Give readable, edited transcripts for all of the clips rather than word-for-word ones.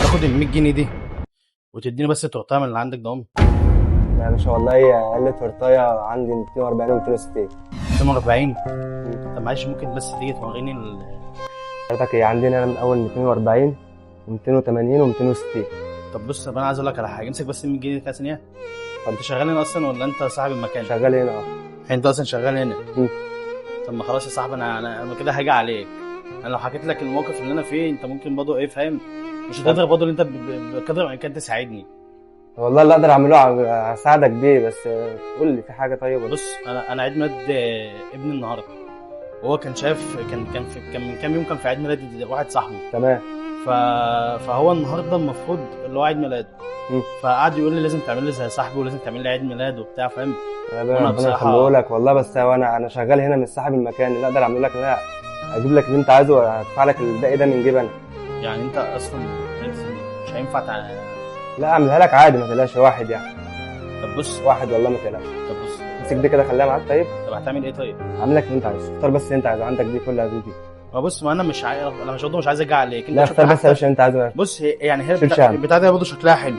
تاخد ال 100 جنيه دي وتديني بس تورتها من اللي عندك ده. يعني ان شاء الله هي اقل تورتايه عندي 240 و 260. 240. طب معلش ممكن بس تيجي توريني حضرتك هي عندنا من اول 240 و280 و260. طب بص، طب انا عايز اقول لك على حاجه، امسك بس ال 100 جنيه كده ثانيه. انت شغال هنا اصلا ولا انت صاحب المكان؟ شغال هنا انت اصلا شغال هنا. مم. طب ما خلاص يا صاحبي، انا كده هاجي عليك. انا لو حكيت لك الموقف اللي انا فيه انت ممكن برضه ايه فاهم، مش هتقدر برضه اللي انت بقدر الامكان تساعدني. والله اللي اقدر اعمله هساعدك بيه، بس قول لي في حاجه طيب ولا؟ بص انا عيد ميلاد ابني النهارده، وهو كان شايف كان من كام يوم كان في عيد ميلاد واحد صاحبه. تمام. ف... فهو النهارده المفروض اللي هو عيد ميلاده. مم. فقعد يقول لي لازم تعمل لي زي صاحبي ولازم تعمل لي عيد ميلاد وبتاع فاهم. وانا ربنا بصراحه يخليه لك والله، بس هو انا شغال هنا مش صاحب المكان. اللي اقدر اعمله لك ان انا اجيب لك اللي انت عايزه وهدفع لك الباقي ده من جيبي انا. يعني انت اصلا مش هينفع لا اعملها لك عادي، ما تقلقش. واحد يعني. طب بص. واحد والله ما تقلقش. طب بص. امسك دي كده خليها معاك. طيب طب هتعمل ايه طيب؟ عامل لك اللي انت عايزه، اختار بس اللي انت عايزه. عندك دي كلها دي. ما بص، ما انا مش انا مش برضه مش عايز اجي عليك. لا شفت اختار بس يا حتى. باشا اللي انت عايزه. بص هي شيل شعر. بتاعتي برضه شكلها حلو.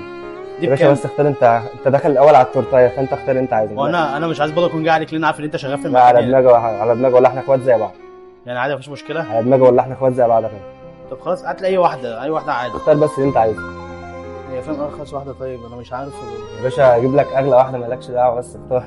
دي يا باشا بكام؟ بس اختار انت داخل الاول على التورتايه، فانت اختار اللي انت عايزه. وانا مش عايز برضه اكون جاي عليك لان عارف ان انت شغال في لا المكان على يعني. دماغي، على دماغي والله احنا اخوات زي بعض. يعني عادي مفيش مشكله. على دماغي والله احنا اخوات زي بعض يا فندم. طب خلاص هات لي اي واحده عادي. اختار بس اللي انت عايزه هي فاهم ارخص واحده طيب، انا مش عارف. يا باشا. اجيب لك اغلى واحده، مالكش دعوه، بس اختار.